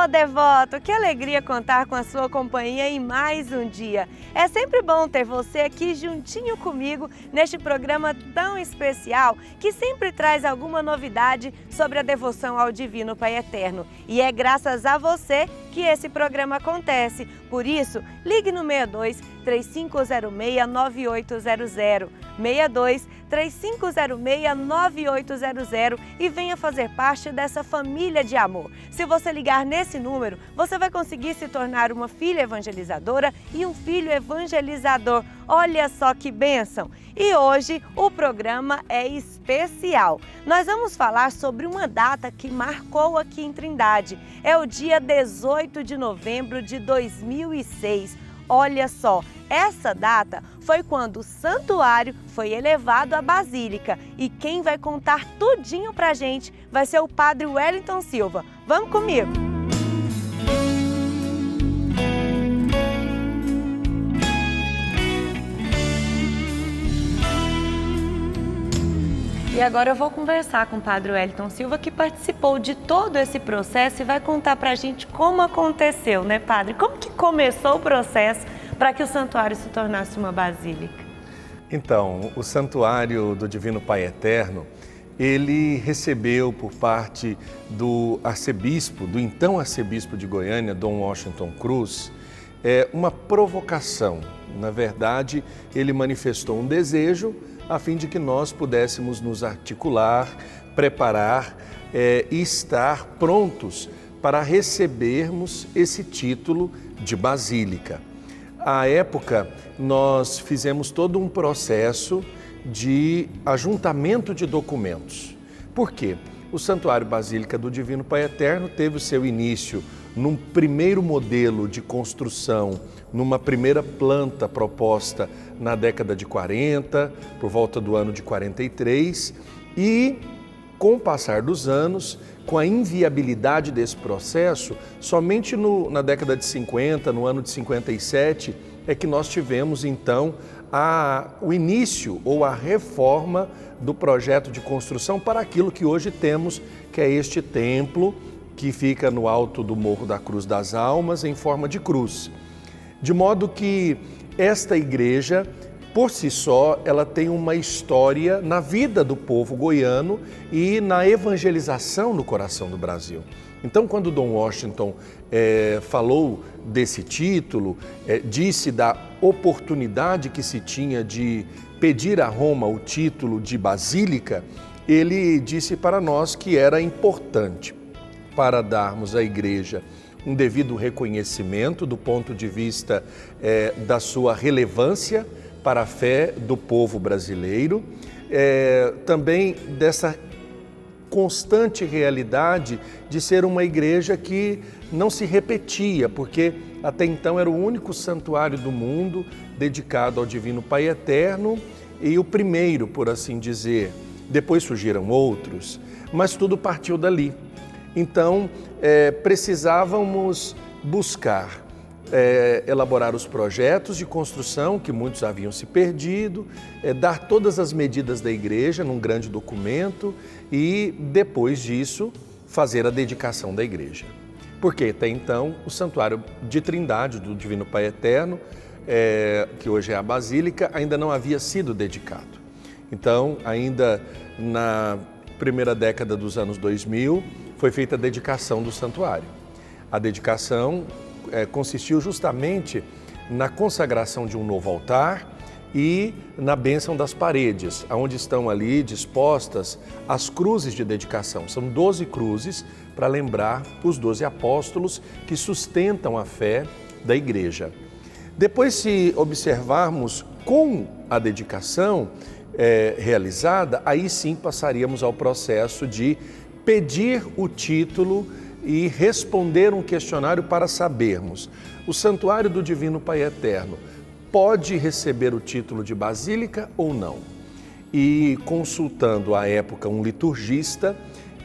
devoto, que alegria contar com a sua companhia em mais um dia. É sempre bom ter você aqui juntinho comigo neste programa tão especial que sempre traz alguma novidade sobre a devoção ao Divino Pai Eterno. E é graças a você que esse programa acontece. Por isso, ligue no 62 3506 9800, 62 3506 9800 e venha fazer parte dessa família de amor. Se você ligar nesse número, você vai conseguir se tornar uma filha evangelizadora e um filho evangelizador. Olha só que bênção! E hoje o programa é especial. Nós vamos falar sobre uma data que marcou aqui em Trindade. É o dia 18 de novembro de 2006. Olha só, essa data foi quando o santuário foi elevado à Basílica e quem vai contar tudinho pra gente vai ser o Padre Wellington Silva. Vamos comigo! E agora eu vou conversar com o Padre Wellington Silva, que participou de todo esse processo e vai contar pra gente como aconteceu, né, Padre? Como que começou o processo para que o santuário se tornasse uma basílica? Então, o Santuário do Divino Pai Eterno, ele recebeu por parte do arcebispo, do então arcebispo de Goiânia, Dom Washington Cruz, uma provocação. Na verdade, ele manifestou um desejo a fim de que nós pudéssemos nos articular, preparar e estar prontos para recebermos esse título de basílica. À época, nós fizemos todo um processo de ajuntamento de documentos. Por quê? O Santuário Basílica do Divino Pai Eterno teve o seu início num primeiro modelo de construção, numa primeira planta proposta na década de 40, por volta do ano de 43, e com o passar dos anos, com a inviabilidade desse processo, somente na década de 50, no ano de 57, é que nós tivemos então o início ou a reforma do projeto de construção para aquilo que hoje temos, que é este templo que fica no alto do Morro da Cruz das Almas, em forma de cruz. De modo que esta igreja, por si só, ela tem uma história na vida do povo goiano e na evangelização no coração do Brasil. Então, quando Dom Washington falou desse título, disse da oportunidade que se tinha de pedir a Roma o título de basílica, ele disse para nós que era importante para darmos à igreja um devido reconhecimento do ponto de vista da sua relevância para a fé do povo brasileiro, também dessa constante realidade de ser uma igreja que não se repetia, porque até então era o único santuário do mundo dedicado ao Divino Pai Eterno e o primeiro, por assim dizer. Depois surgiram outros, mas tudo partiu dali. Então, precisávamos buscar elaborar os projetos de construção, que muitos haviam se perdido, dar todas as medidas da igreja num grande documento e, depois disso, fazer a dedicação da igreja. Porque até então, o Santuário de Trindade do Divino Pai Eterno, que hoje é a Basílica, ainda não havia sido dedicado. Então, ainda na primeira década dos anos 2000, foi feita a dedicação do santuário. A dedicação consistiu justamente na consagração de um novo altar e na bênção das paredes, onde estão ali dispostas as cruzes de dedicação. São 12 cruzes para lembrar os 12 apóstolos que sustentam a fé da igreja. Depois, se observarmos com a dedicação realizada, aí sim passaríamos ao processo de pedir o título e responder um questionário para sabermos: o Santuário do Divino Pai Eterno pode receber o título de basílica ou não? E consultando à época um liturgista,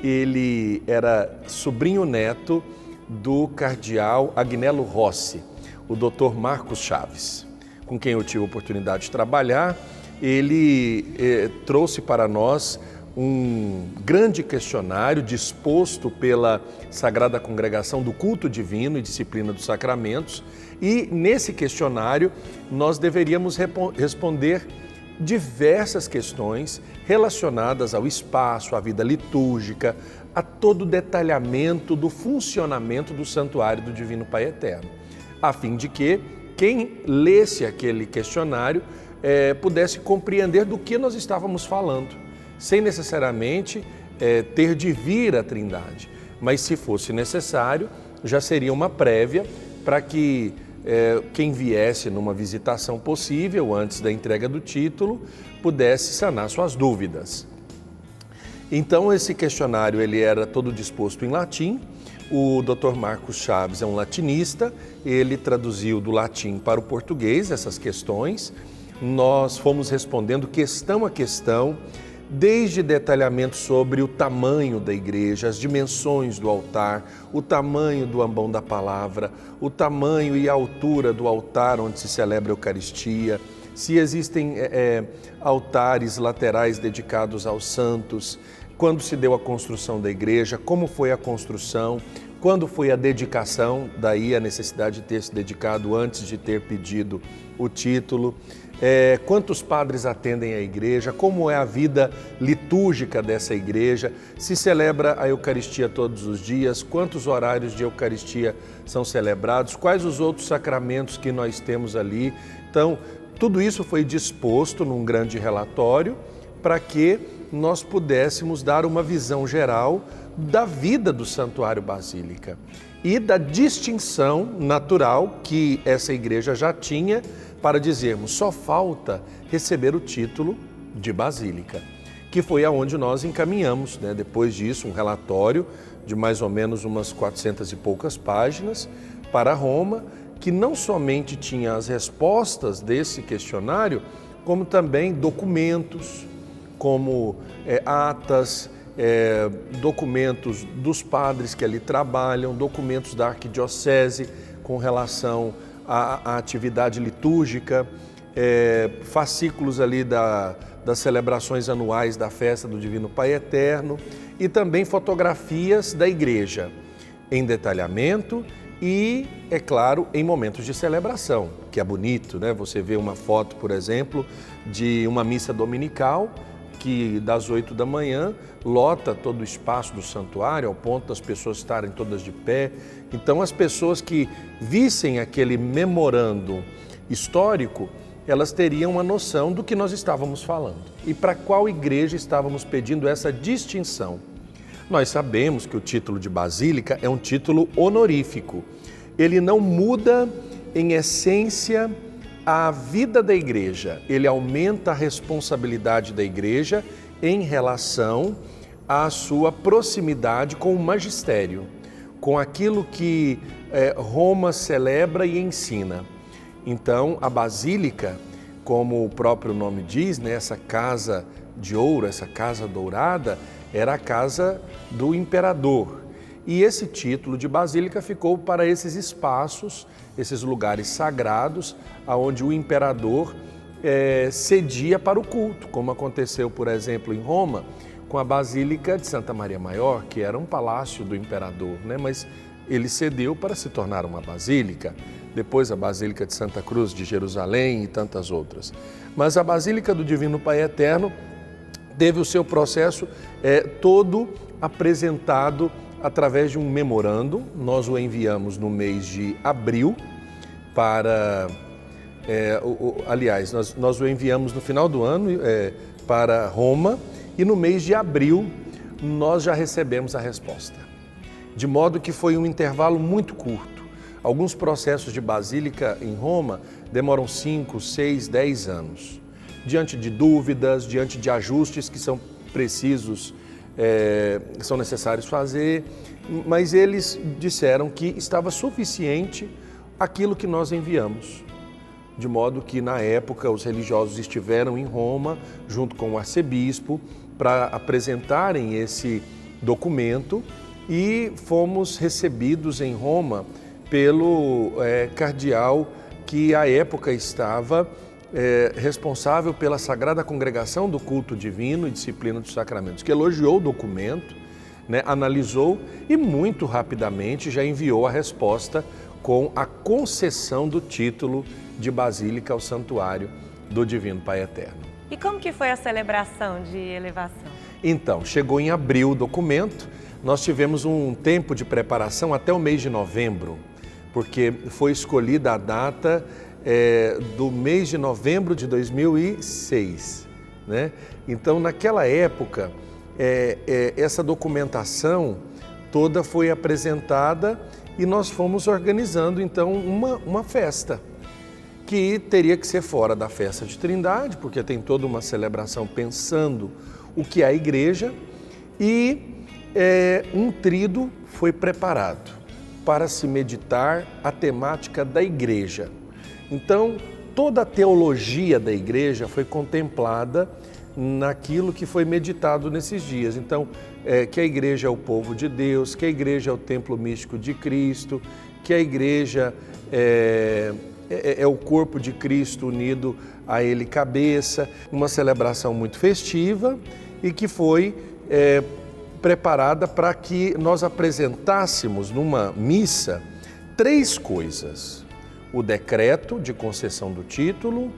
ele era sobrinho-neto do cardeal Agnello Rossi, o Dr. Marcos Chaves, com quem eu tive a oportunidade de trabalhar. Ele trouxe para nós um grande questionário disposto pela Sagrada Congregação do Culto Divino e Disciplina dos Sacramentos, e nesse questionário nós deveríamos responder diversas questões relacionadas ao espaço, à vida litúrgica, a todo o detalhamento do funcionamento do Santuário do Divino Pai Eterno, a fim de que quem lesse aquele questionário pudesse compreender do que nós estávamos falando, sem necessariamente ter de vir à Trindade, mas se fosse necessário, já seria uma prévia para que quem viesse numa visitação possível antes da entrega do título pudesse sanar suas dúvidas. Então esse questionário ele era todo disposto em latim. O Dr. Marcos Chaves é um latinista, ele traduziu do latim para o português essas questões. Nós fomos respondendo questão a questão, desde detalhamento sobre o tamanho da igreja, as dimensões do altar, o tamanho do ambão da palavra, o tamanho e a altura do altar onde se celebra a Eucaristia, se existem altares laterais dedicados aos santos, quando se deu a construção da igreja, como foi a construção, quando foi a dedicação, daí a necessidade de ter se dedicado antes de ter pedido o título, quantos padres atendem a igreja, como é a vida litúrgica dessa igreja, se celebra a Eucaristia todos os dias, quantos horários de Eucaristia são celebrados, quais os outros sacramentos que nós temos ali. Então, tudo isso foi disposto num grande relatório para que nós pudéssemos dar uma visão geral da vida do Santuário Basílica e da distinção natural que essa igreja já tinha para dizermos, só falta receber o título de Basílica, que foi aonde nós encaminhamos, depois disso, um relatório de mais ou menos umas 400 e poucas páginas para Roma, que não somente tinha as respostas desse questionário, como também documentos, como atas, documentos dos padres que ali trabalham, documentos da arquidiocese com relação à atividade litúrgica, fascículos ali das celebrações anuais da festa do Divino Pai Eterno e também fotografias da igreja em detalhamento e, é claro, em momentos de celebração, que é bonito, Você vê uma foto, por exemplo, de uma missa dominical que das 8 da manhã lota todo o espaço do santuário, ao ponto das pessoas estarem todas de pé. Então as pessoas que vissem aquele memorando histórico, elas teriam uma noção do que nós estávamos falando e para qual igreja estávamos pedindo essa distinção. Nós sabemos que o título de Basílica é um título honorífico. Ele não muda em essência a vida da igreja, ele aumenta a responsabilidade da igreja em relação à sua proximidade com o magistério, com aquilo que Roma celebra e ensina. Então, a Basílica, como o próprio nome diz, essa casa de ouro, essa casa dourada, era a casa do imperador. E esse título de Basílica ficou para esses espaços, esses lugares sagrados, onde o imperador cedia para o culto, como aconteceu, por exemplo, em Roma, com a Basílica de Santa Maria Maior, que era um palácio do imperador, mas ele cedeu para se tornar uma basílica. Depois a Basílica de Santa Cruz de Jerusalém e tantas outras. Mas a Basílica do Divino Pai Eterno teve o seu processo todo apresentado através de um memorando. Nós o enviamos no mês de abril para... aliás, nós o enviamos no final do ano para Roma e no mês de abril nós já recebemos a resposta. De modo que foi um intervalo muito curto. Alguns processos de basílica em Roma demoram 5, 6, 10 anos. Diante de dúvidas, diante de ajustes que são precisos, são necessários fazer, mas eles disseram que estava suficiente aquilo que nós enviamos. De modo que, na época, os religiosos estiveram em Roma, junto com o arcebispo, para apresentarem esse documento e fomos recebidos em Roma pelo cardeal que, à época, estava responsável pela Sagrada Congregação do Culto Divino e Disciplina dos Sacramentos, que elogiou o documento, né, analisou e muito rapidamente já enviou a resposta com a concessão do título de Basílica ao Santuário do Divino Pai Eterno. E como que foi a celebração de elevação? Então, chegou em abril o documento, nós tivemos um tempo de preparação até o mês de novembro, porque foi escolhida a data do mês de novembro de 2006, né? Então, naquela época, essa documentação toda foi apresentada e nós fomos organizando, então, uma festa, que teria que ser fora da festa de Trindade, porque tem toda uma celebração pensando o que é a igreja, e um tríduo foi preparado para se meditar a temática da igreja. Então, toda a teologia da igreja foi contemplada naquilo que foi meditado nesses dias. Então, que a igreja é o povo de Deus, que a igreja é o templo místico de Cristo, que a igreja é o corpo de Cristo unido a ele cabeça, uma celebração muito festiva e que foi preparada para que nós apresentássemos numa missa 3 coisas: o decreto de concessão do título,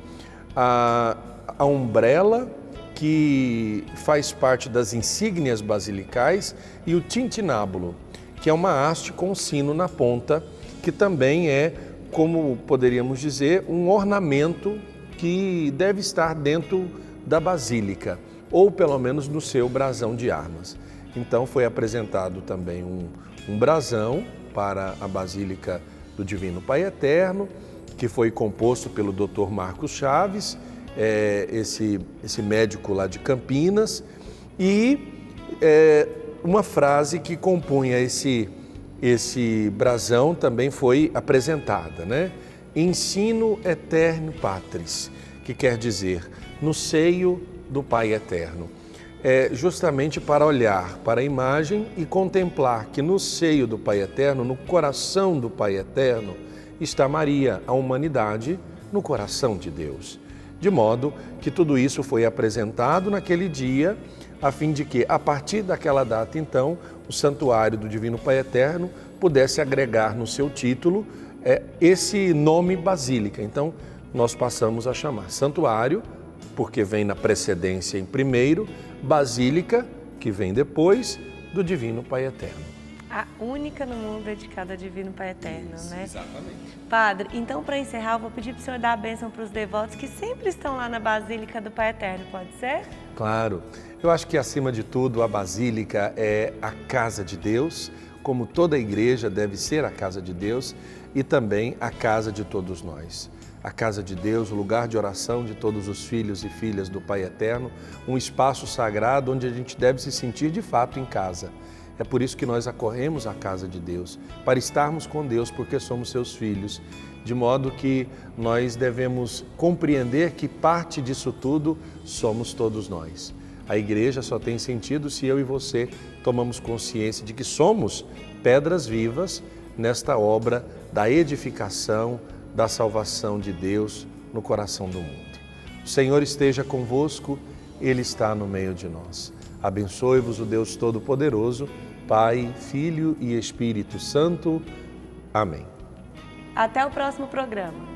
a umbrella, que faz parte das insígnias basilicais, e o tintinábulo, que é uma haste com sino na ponta, que também é, como poderíamos dizer, um ornamento que deve estar dentro da basílica, ou pelo menos no seu brasão de armas. Então foi apresentado também um brasão para a Basílica do Divino Pai Eterno, que foi composto pelo Dr. Marcos Chaves, esse médico lá de Campinas, e uma frase que compunha esse brasão também foi apresentada, né? Ensino eterno patris, que quer dizer no seio do Pai Eterno. Justamente para olhar para a imagem e contemplar que no seio do Pai Eterno, no coração do Pai Eterno, está Maria, a humanidade, no coração de Deus. De modo que tudo isso foi apresentado naquele dia, a fim de que, a partir daquela data, então, o Santuário do Divino Pai Eterno pudesse agregar no seu título esse nome Basílica. Então, nós passamos a chamar Santuário, porque vem na precedência em primeiro, Basílica, que vem depois, do Divino Pai Eterno. A única no mundo dedicada ao Divino Pai Eterno, Isso, né? exatamente. Padre, então para encerrar, eu vou pedir para o senhor dar a bênção para os devotos que sempre estão lá na Basílica do Pai Eterno, pode ser? Claro. Eu acho que, acima de tudo, a Basílica é a casa de Deus, como toda igreja deve ser a casa de Deus, e também a casa de todos nós. A casa de Deus, o lugar de oração de todos os filhos e filhas do Pai Eterno, um espaço sagrado onde a gente deve se sentir de fato em casa. É por isso que nós acorremos à casa de Deus, para estarmos com Deus, porque somos seus filhos, de modo que nós devemos compreender que parte disso tudo somos todos nós. A igreja só tem sentido se eu e você tomamos consciência de que somos pedras vivas nesta obra da edificação, da salvação de Deus no coração do mundo. O Senhor esteja convosco, Ele está no meio de nós. Abençoe-vos o Deus Todo-Poderoso, Pai, Filho e Espírito Santo. Amém. Até o próximo programa.